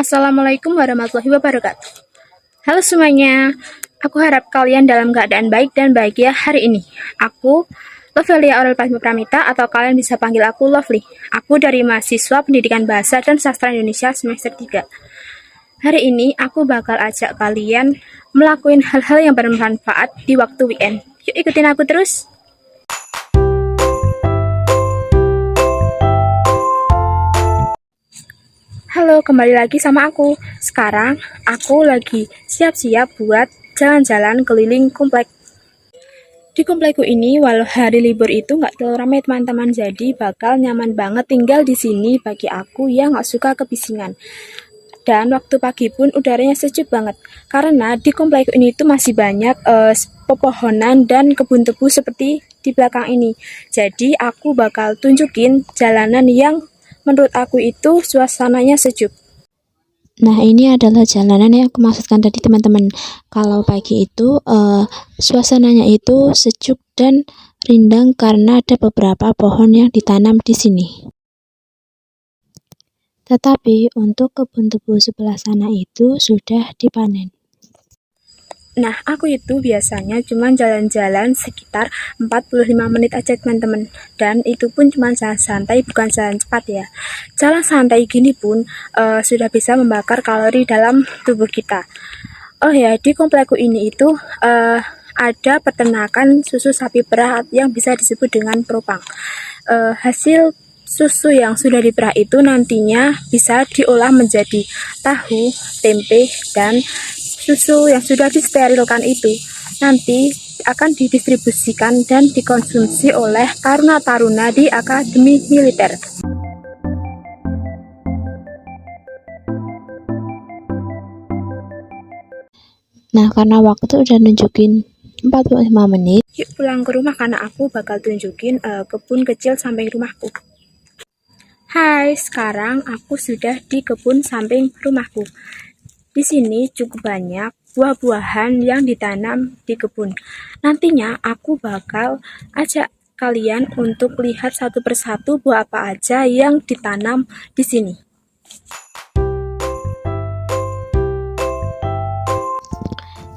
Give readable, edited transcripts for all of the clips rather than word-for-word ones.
Assalamualaikum warahmatullahi wabarakatuh. Halo semuanya, aku harap kalian dalam keadaan baik dan bahagia hari ini. Aku Lovelia Aurel Pramita atau kalian bisa panggil aku Lovely. Aku dari mahasiswa Pendidikan Bahasa dan Sastra Indonesia semester 3. Hari ini aku bakal ajak kalian melakukan hal-hal yang bermanfaat di waktu weekend. Yuk ikutin aku terus. Halo, kembali lagi sama aku. Sekarang aku lagi siap-siap buat jalan-jalan keliling komplek. Di komplekku ini, walau hari libur itu nggak terlalu ramai teman-teman, jadi bakal nyaman banget tinggal di sini bagi aku yang nggak suka kebisingan. Dan waktu pagi pun udaranya sejuk banget, karena di komplekku ini tuh masih banyak pepohonan dan kebun tebu seperti di belakang ini. Jadi aku bakal tunjukin jalanan yang menurut aku itu suasananya sejuk. Nah, ini adalah jalanan yang aku maksudkan tadi, teman-teman. Kalau pagi itu suasananya itu sejuk dan rindang karena ada beberapa pohon yang ditanam di sini. Tetapi untuk kebun tebu sebelah sana itu sudah dipanen. Nah, aku itu biasanya cuma jalan-jalan sekitar 45 menit aja teman-teman. Dan itu pun cuma jalan santai, bukan jalan cepat ya. Jalan santai gini pun sudah bisa membakar kalori dalam tubuh kita. Oh ya, di komplekku ini itu ada peternakan susu sapi perah yang bisa disebut dengan propang. Hasil susu yang sudah diperah itu nantinya bisa diolah menjadi tahu, tempe, dan susu yang sudah disterilkan itu nanti akan didistribusikan dan dikonsumsi oleh taruna-taruna di akademi militer. Nah, karena waktu udah nunjukin 45 menit, Yuk pulang ke rumah karena aku bakal tunjukin kebun kecil samping rumahku. Hai, sekarang aku sudah di kebun samping rumahku. Di sini cukup banyak buah-buahan yang ditanam di kebun. Nantinya aku bakal ajak kalian untuk lihat satu persatu buah apa aja yang ditanam di sini.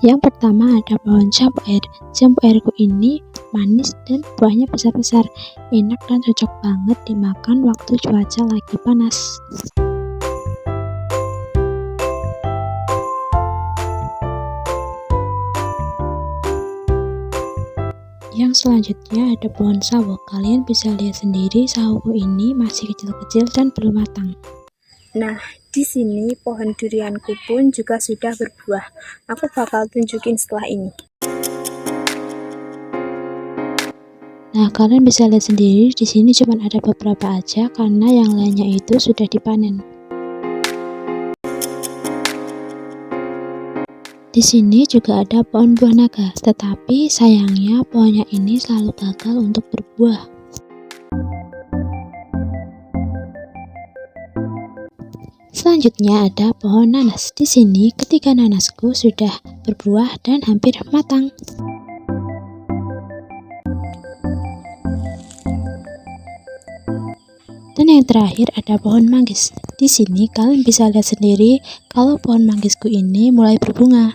yang pertama ada pohon jambu air. Jambu airku ini manis dan buahnya besar-besar, enak dan cocok banget dimakan waktu cuaca lagi panas. Yang selanjutnya ada pohon sawo. Kalian bisa lihat sendiri sawoku ini masih kecil-kecil dan belum matang. Nah, di sini pohon durianku pun juga sudah berbuah. Aku bakal tunjukin setelah ini. Nah, kalian bisa lihat sendiri di sini cuma ada beberapa aja karena yang lainnya itu sudah dipanen. Di sini juga ada pohon buah naga, tetapi sayangnya pohonnya ini selalu gagal untuk berbuah. Selanjutnya ada pohon nanas. Di sini ketiga nanasku sudah berbuah dan hampir matang. Dan yang terakhir ada pohon manggis. Di sini kalian bisa lihat sendiri kalau pohon manggisku ini mulai berbunga.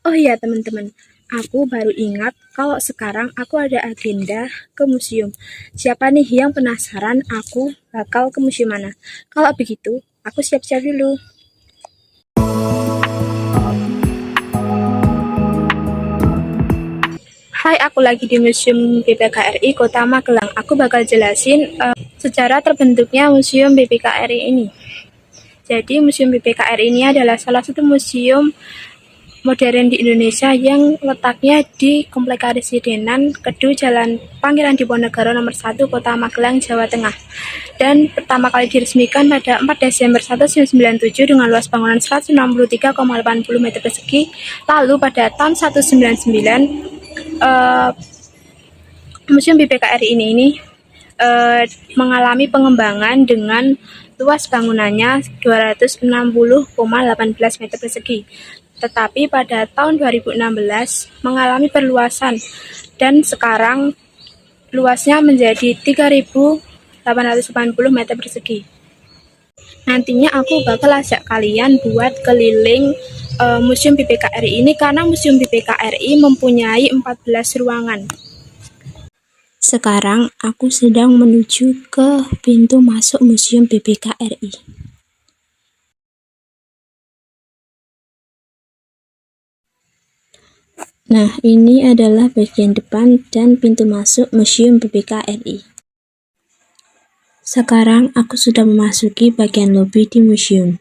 Oh iya teman-teman, aku baru ingat kalau sekarang aku ada agenda ke museum. Siapa nih yang penasaran aku bakal ke museum mana? Kalau begitu, aku siap-siap dulu. Hai, aku lagi di Museum BPKRI Kota Magelang. Aku bakal jelasin sejarah terbentuknya Museum BPKRI ini. Jadi, Museum BPKRI ini adalah salah satu museum modern di Indonesia yang letaknya di Komplek Karesidenan Kedu Jalan Pangeran Diponegoro nomor 1 Kota Magelang, Jawa Tengah. Dan pertama kali diresmikan pada 4 Desember 1997 dengan luas bangunan 163,80 meter persegi. Lalu pada tahun 1999 Museum BPKRI ini mengalami pengembangan dengan luas bangunannya 260,18 meter persegi. Tetapi pada tahun 2016 mengalami perluasan dan sekarang luasnya menjadi 3.880 meter persegi. nantinya aku bakal ajak kalian buat keliling Museum BPKRI ini, karena Museum BPKRI mempunyai 14 ruangan. Sekarang aku sedang menuju ke pintu masuk Museum BPKRI. Nah, ini adalah bagian depan dan pintu masuk Museum BPKRI. Sekarang aku sudah memasuki bagian lobi di museum.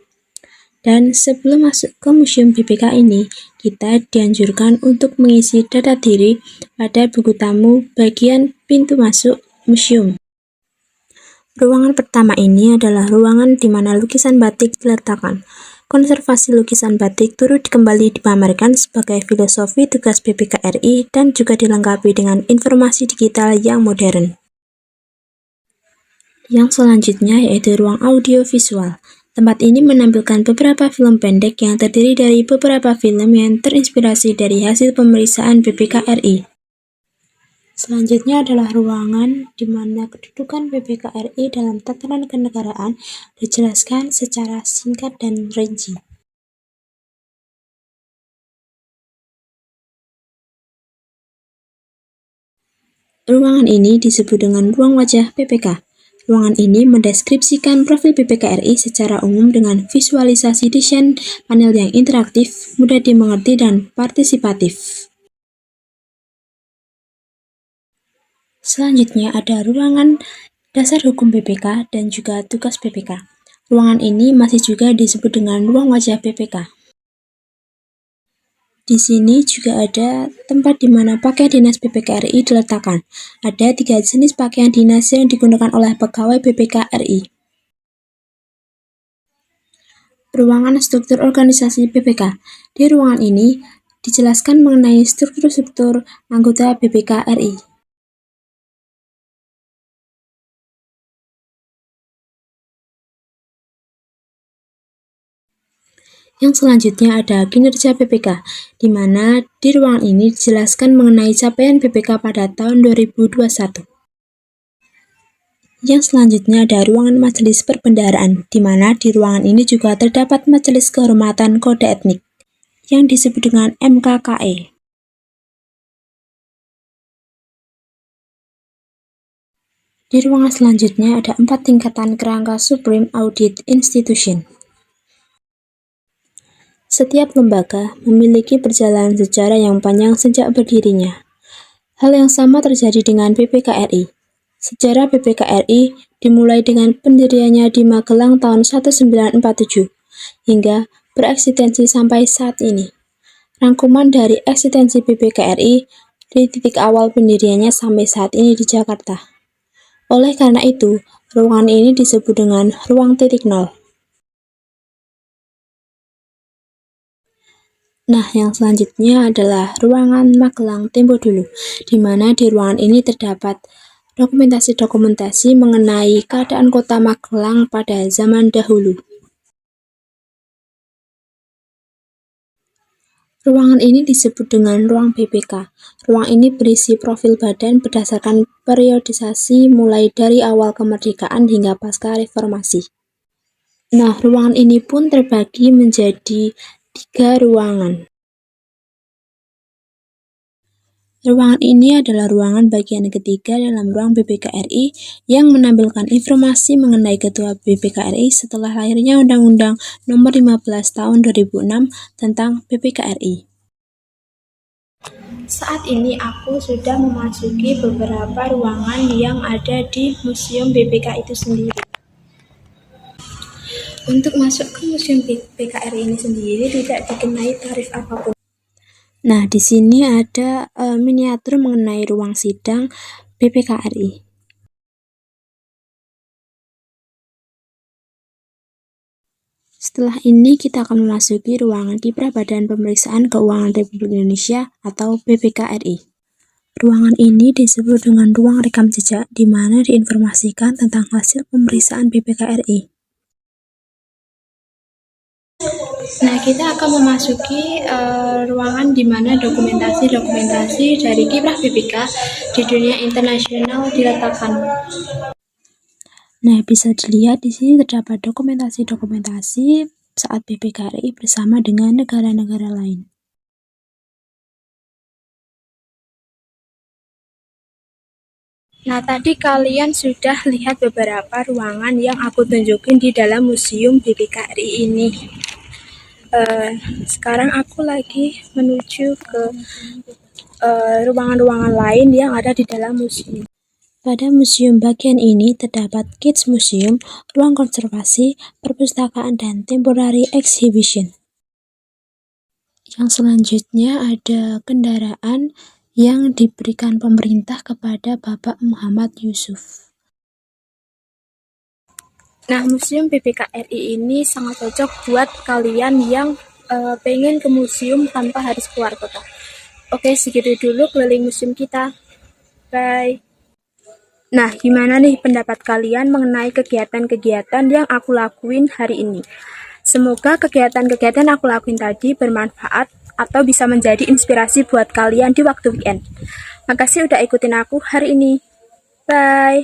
Dan sebelum masuk ke Museum BPK ini, kita dianjurkan untuk mengisi data diri pada buku tamu bagian pintu masuk museum. Ruangan pertama ini adalah ruangan di mana lukisan batik diletakkan. Konservasi lukisan batik turut kembali dipamerkan sebagai filosofi tugas BPKRI dan juga dilengkapi dengan informasi digital yang modern. Yang selanjutnya yaitu ruang audiovisual. Tempat ini menampilkan beberapa film pendek yang terdiri dari beberapa film yang terinspirasi dari hasil pemeriksaan BPKRI. Selanjutnya adalah ruangan di mana kedudukan BPKRI dalam tatanan kenegaraan dijelaskan secara singkat dan rinci. Ruangan ini disebut dengan ruang wajah BPK. Ruangan ini mendeskripsikan profil BPKRI secara umum dengan visualisasi desain panel yang interaktif, mudah dimengerti, dan partisipatif. Selanjutnya ada ruangan dasar hukum BPK dan juga tugas BPK. Ruangan ini masih juga disebut dengan ruang wajah BPK. Di sini juga ada tempat di mana pakaian dinas BPKRI diletakkan. Ada 3 jenis pakaian dinas yang digunakan oleh pegawai BPKRI. Ruangan struktur organisasi BPK. Di ruangan ini dijelaskan mengenai struktur-struktur anggota BPKRI. Yang selanjutnya ada kinerja BPK, di mana di ruangan ini dijelaskan mengenai capaian BPK pada tahun 2021. Yang selanjutnya ada ruangan majelis perbendaharaan, di mana di ruangan ini juga terdapat majelis kehormatan kode etnik, yang disebut dengan MKKE. Di ruangan selanjutnya ada 4 tingkatan kerangka Supreme Audit Institution. Setiap lembaga memiliki perjalanan sejarah yang panjang sejak berdirinya. Hal yang sama terjadi dengan BPKRI. Sejarah BPKRI dimulai dengan pendiriannya di Magelang tahun 1947, hingga bereksistensi sampai saat ini. Rangkuman dari eksistensi BPKRI di titik awal pendiriannya sampai saat ini di Jakarta. Oleh karena itu, ruangan ini disebut dengan ruang titik nol. Nah, yang selanjutnya adalah ruangan Magelang Tempo Dulu, di mana di ruangan ini terdapat dokumentasi-dokumentasi mengenai keadaan kota Magelang pada zaman dahulu. Ruangan ini disebut dengan ruang BPK. Ruang ini berisi profil badan berdasarkan periodisasi mulai dari awal kemerdekaan hingga pasca reformasi. Nah, ruangan ini pun terbagi menjadi 3 ruangan. Ruangan ini adalah ruangan bagian ketiga dalam ruang BPKRI yang menampilkan informasi mengenai Ketua BPKRI setelah lahirnya Undang-Undang Nomor 15 Tahun 2006 tentang BPKRI. Saat ini aku sudah memasuki beberapa ruangan yang ada di Museum BPK itu sendiri. Untuk masuk ke Museum BPKRI ini sendiri tidak dikenai tarif apapun. Nah, di sini ada miniatur mengenai ruang sidang BPKRI. Setelah ini kita akan memasuki ruangan Kiprah Badan Pemeriksaan Keuangan Republik Indonesia atau BPKRI. Ruangan ini disebut dengan ruang rekam jejak, di mana diinformasikan tentang hasil pemeriksaan BPKRI. Nah, kita akan memasuki ruangan di mana dokumentasi dari kiprah BPK di dunia internasional diletakkan. Nah, bisa dilihat di sini terdapat dokumentasi-dokumentasi saat PPKRI bersama dengan negara-negara lain. Nah, tadi kalian sudah lihat beberapa ruangan yang aku tunjukin di dalam Museum BPKRI ini. Sekarang aku lagi menuju ke ruangan-ruangan lain yang ada di dalam museum. Pada museum bagian ini terdapat Kids Museum, ruang konservasi, perpustakaan, dan temporary exhibition. Yang selanjutnya ada kendaraan yang diberikan pemerintah kepada Bapak Muhammad Yusuf. Nah, Museum BPKRI ini sangat cocok buat kalian yang pengen ke museum tanpa harus keluar kota. Oke, segitu dulu keliling museum kita. Bye. Nah, gimana nih pendapat kalian mengenai kegiatan-kegiatan yang aku lakuin hari ini? Semoga kegiatan-kegiatan yang aku lakuin tadi bermanfaat atau bisa menjadi inspirasi buat kalian di waktu weekend. Makasih udah ikutin aku hari ini. Bye.